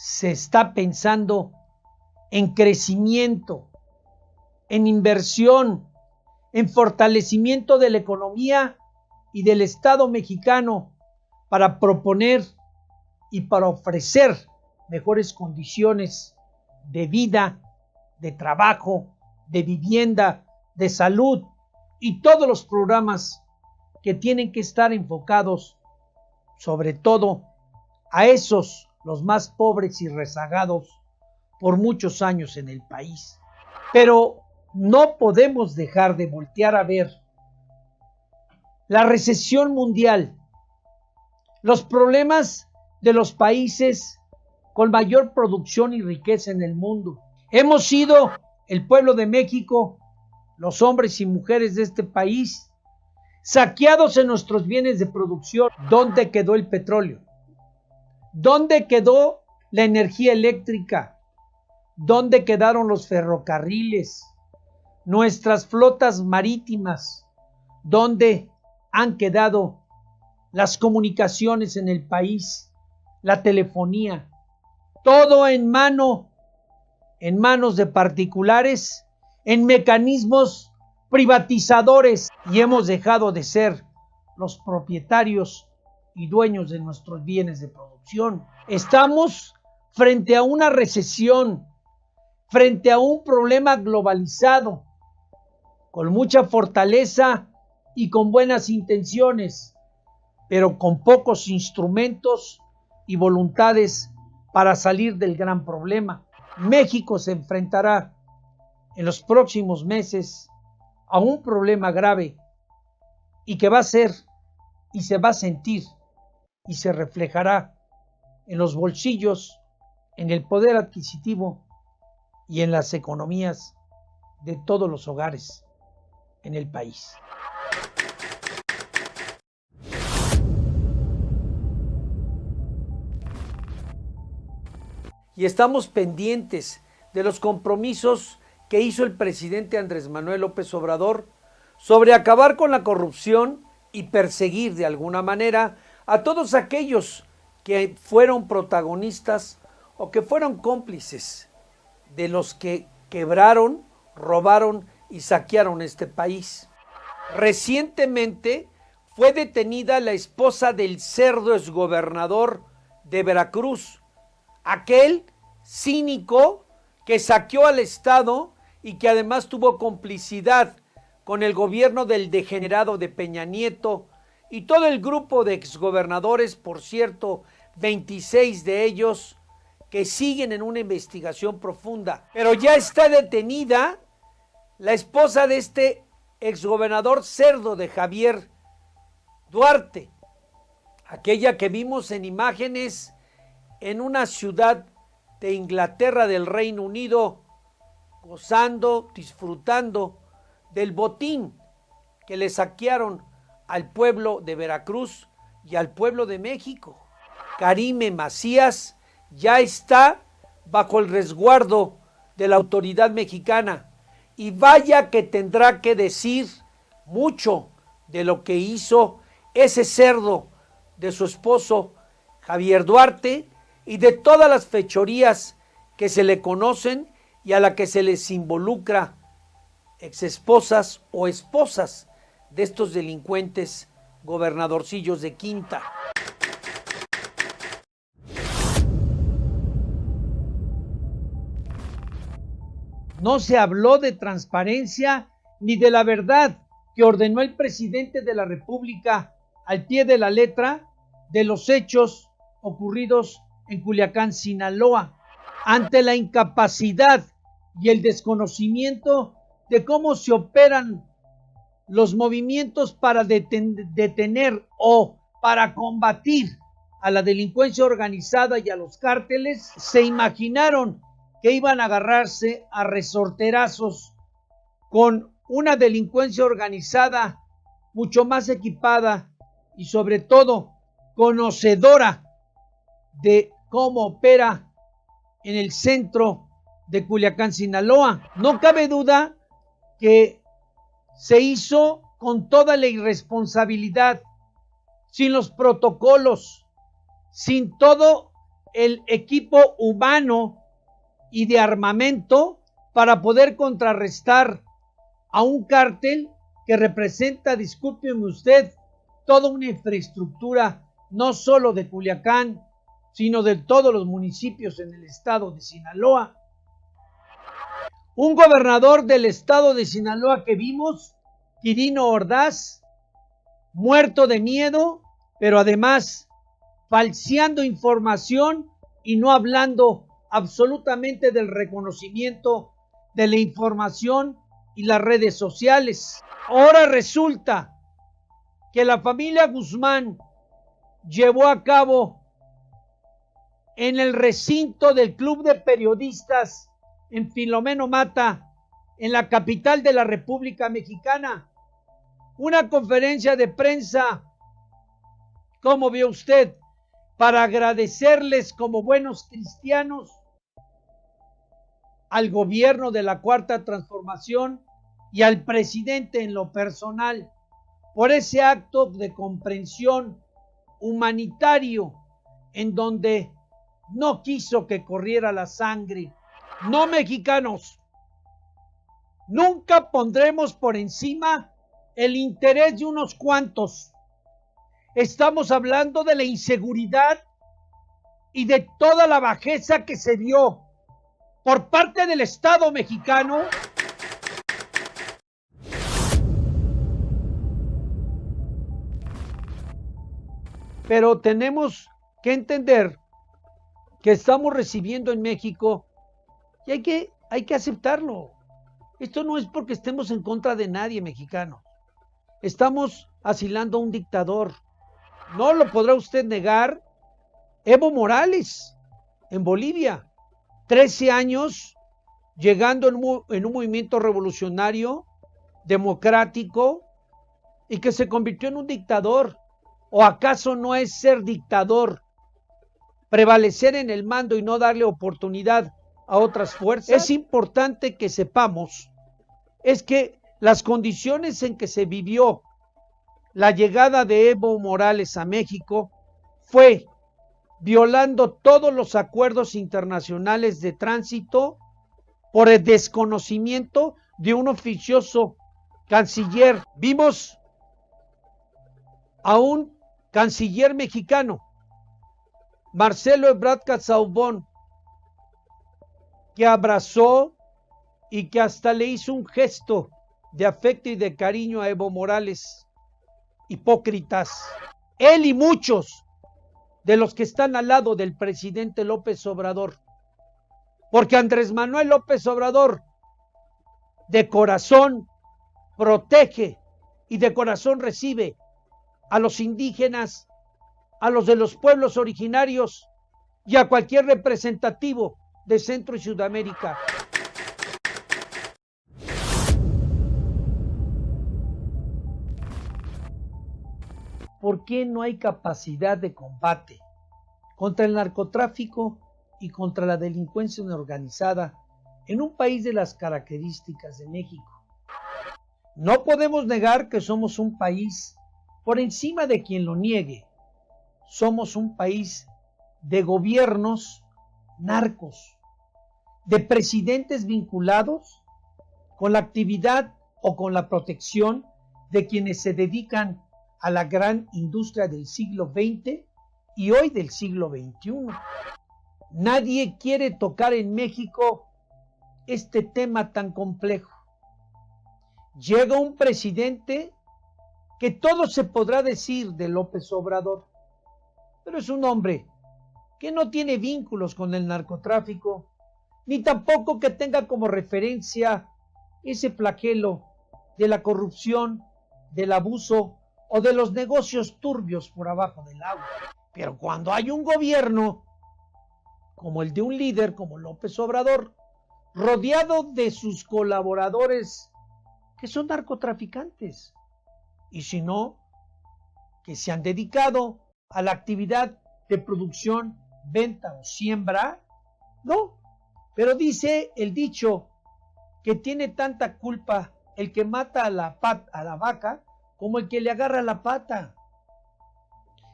se está pensando en crecimiento, en inversión, en fortalecimiento de la economía y del Estado mexicano para proponer y para ofrecer mejores condiciones de vida, de trabajo, de vivienda, de salud y todos los programas que tienen que estar enfocados sobre todo a esos, los más pobres y rezagados por muchos años en el país. Pero no podemos dejar de voltear a ver la recesión mundial, los problemas de los países con mayor producción y riqueza en el mundo. Hemos sido el pueblo de México, los hombres y mujeres de este país, saqueados en nuestros bienes de producción. ¿Dónde quedó el petróleo? ¿Dónde quedó la energía eléctrica? ¿Dónde quedaron los ferrocarriles? Nuestras flotas marítimas. ¿Dónde han quedado las comunicaciones en el país? La telefonía. Todo en manos de particulares, en mecanismos privatizadores, y hemos dejado de ser los propietarios y dueños de nuestros bienes de producción. Estamos frente a una recesión, frente a un problema globalizado, con mucha fortaleza y con buenas intenciones, pero con pocos instrumentos y voluntades para salir del gran problema. México se enfrentará en los próximos meses a un problema grave y que va a ser y se va a sentir y se reflejará en los bolsillos, en el poder adquisitivo y en las economías de todos los hogares en el país. Y estamos pendientes de los compromisos que hizo el presidente Andrés Manuel López Obrador sobre acabar con la corrupción y perseguir de alguna manera a todos aquellos que fueron protagonistas o que fueron cómplices de los que quebraron, robaron y saquearon este país. Recientemente fue detenida la esposa del cerdo exgobernador de Veracruz, aquel cínico que saqueó al Estado y que además tuvo complicidad con el gobierno del degenerado de Peña Nieto y todo el grupo de exgobernadores, por cierto, 26 de ellos que siguen en una investigación profunda. Pero ya está detenida la esposa de este exgobernador cerdo de Javier Duarte, aquella que vimos en imágenes en una ciudad de Inglaterra, del Reino Unido, gozando, disfrutando del botín que le saquearon al pueblo de Veracruz y al pueblo de México. Karime Macías ya está bajo el resguardo de la autoridad mexicana y vaya que tendrá que decir mucho de lo que hizo ese cerdo de su esposo Javier Duarte y de todas las fechorías que se le conocen y a la que se les involucra exesposas o esposas de estos delincuentes gobernadorcillos de quinta. No se habló de transparencia ni de la verdad que ordenó el presidente de la República al pie de la letra de los hechos ocurridos en Culiacán, Sinaloa, ante la incapacidad y el desconocimiento de cómo se operan los movimientos para detener o para combatir a la delincuencia organizada y a los cárteles. Se imaginaron que iban a agarrarse a resorterazos con una delincuencia organizada mucho más equipada y sobre todo conocedora de cómo opera en el centro de Culiacán, Sinaloa. No cabe duda que se hizo con toda la irresponsabilidad, sin los protocolos, sin todo el equipo humano y de armamento para poder contrarrestar a un cártel que representa, discúlpeme usted, toda una infraestructura, no solo de Culiacán, sino de todos los municipios en el estado de Sinaloa. Un gobernador del estado de Sinaloa que vimos, Quirino Ordaz, muerto de miedo, pero además falseando información y no hablando absolutamente del reconocimiento de la información y las redes sociales. Ahora resulta que la familia Guzmán llevó a cabo en el recinto del Club de Periodistas en Filomeno Mata, en la capital de la República Mexicana, una conferencia de prensa, ¿cómo vio usted?, para agradecerles como buenos cristianos al gobierno de la Cuarta Transformación y al presidente en lo personal por ese acto de comprensión humanitario en donde no quiso que corriera la sangre. No, mexicanos, nunca pondremos por encima el interés de unos cuantos. Estamos hablando de la inseguridad y de toda la bajeza que se dio por parte del Estado mexicano. Pero tenemos que entender que estamos recibiendo en México y hay que aceptarlo. Esto no es porque estemos en contra de nadie, mexicano. Estamos asilando a un dictador. No lo podrá usted negar. Evo Morales, en Bolivia, 13 años llegando en un movimiento revolucionario, democrático, y que se convirtió en un dictador. ¿O acaso no es ser dictador prevalecer en el mando y no darle oportunidad a otras fuerzas? Es importante que sepamos es que las condiciones en que se vivió la llegada de Evo Morales a México fue violando todos los acuerdos internacionales de tránsito por el desconocimiento de un oficioso canciller. Vimos a un canciller mexicano, Marcelo Ebrard Casaubon, que abrazó y que hasta le hizo un gesto de afecto y de cariño a Evo Morales. Hipócritas. Él y muchos de los que están al lado del presidente López Obrador. Porque Andrés Manuel López Obrador de corazón protege y de corazón recibe a los indígenas, a los de los pueblos originarios y a cualquier representativo de Centro y Sudamérica. ¿Por qué no hay capacidad de combate contra el narcotráfico y contra la delincuencia organizada en un país de las características de México? No podemos negar que somos un país, por encima de quien lo niegue, somos un país de gobiernos narcos, de presidentes vinculados con la actividad o con la protección de quienes se dedican a la gran industria del siglo XX y hoy del siglo XXI. Nadie quiere tocar en México este tema tan complejo. Llega un presidente que todo se podrá decir de López Obrador, pero es un hombre que no tiene vínculos con el narcotráfico, ni tampoco que tenga como referencia ese flagelo de la corrupción, del abuso o de los negocios turbios por abajo del agua. Pero cuando hay un gobierno como el de un líder como López Obrador, rodeado de sus colaboradores que son narcotraficantes, y si no, que se han dedicado a la actividad de producción, venta o siembra, no. Pero dice el dicho que tiene tanta culpa el que mata a la vaca como el que le agarra la pata.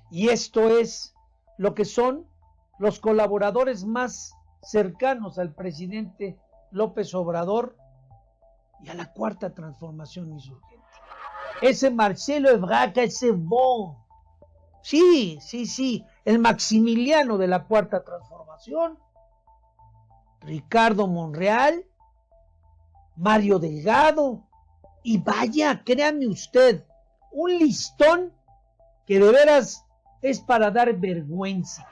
Y esto es lo que son los colaboradores más cercanos al presidente López Obrador y a la Cuarta Transformación Insurgente. Ese Marcelo Ebrard, ese bon. Sí, el Maximiliano de la Cuarta Transformación, Ricardo Monreal, Mario Delgado, y vaya, créame usted, un listón que de veras es para dar vergüenza.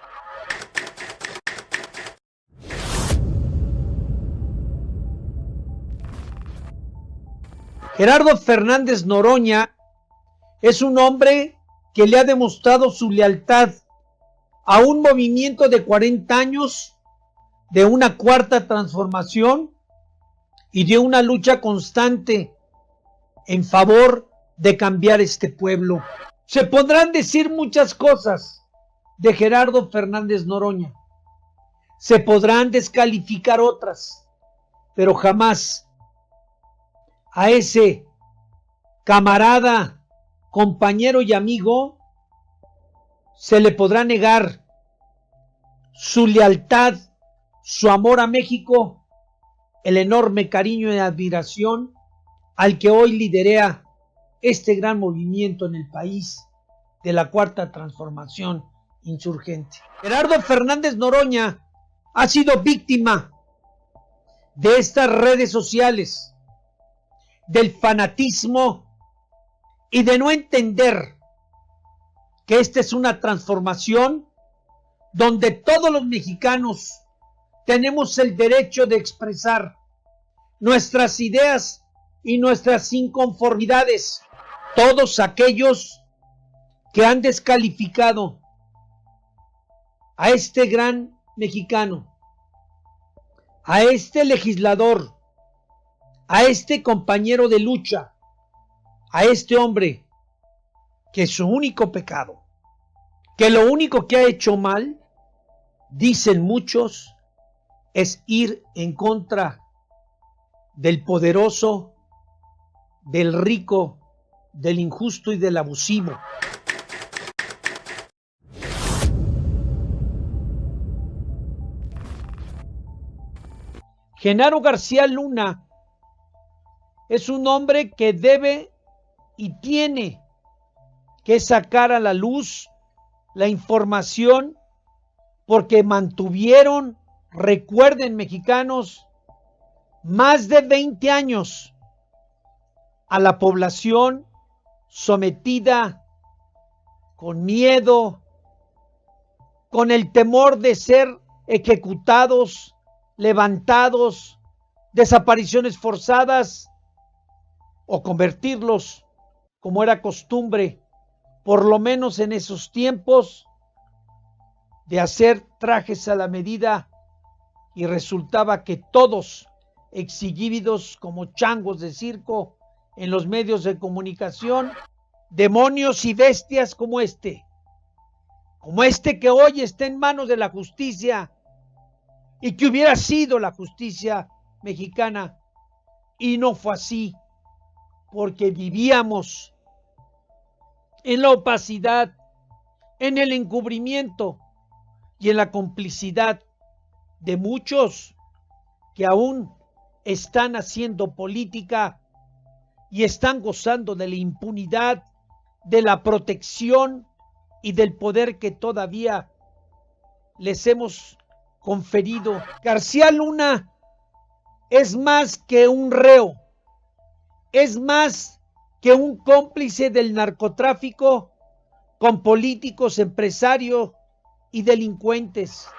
Gerardo Fernández Noroña es un hombre que le ha demostrado su lealtad a un movimiento de 40 años, de una cuarta transformación y de una lucha constante en favor de cambiar este pueblo. Se podrán decir muchas cosas de Gerardo Fernández Noroña, se podrán descalificar otras, pero jamás a ese camarada, compañero y amigo se le podrá negar su lealtad, su amor a México, el enorme cariño y admiración al que hoy lidera este gran movimiento en el país de la Cuarta Transformación Insurgente. Gerardo Fernández Noroña ha sido víctima de estas redes sociales, del fanatismo y de no entender que esta es una transformación donde todos los mexicanos tenemos el derecho de expresar nuestras ideas y nuestras inconformidades. Todos aquellos que han descalificado a este gran mexicano, a este legislador, a este compañero de lucha, a este hombre que su único pecado, que lo único que ha hecho mal, dicen muchos, es ir en contra del poderoso, del rico, del injusto y del abusivo. Genaro García Luna es un hombre que debe y tiene que sacar a la luz la información porque mantuvieron, recuerden mexicanos, más de 20 años a la población sometida con miedo, con el temor de ser ejecutados, levantados, desapariciones forzadas o convertirlos, como era costumbre, por lo menos en esos tiempos, de hacer trajes a la medida, y resultaba que todos exhibidos como changos de circo en los medios de comunicación, demonios y bestias como este que hoy está en manos de la justicia y que hubiera sido la justicia mexicana, y no fue así, porque vivíamos en la opacidad, en el encubrimiento y en la complicidad de muchos que aún están haciendo política y están gozando de la impunidad, de la protección y del poder que todavía les hemos conferido. García Luna es más que un reo, es más que un cómplice del narcotráfico con políticos, empresarios y delincuentes.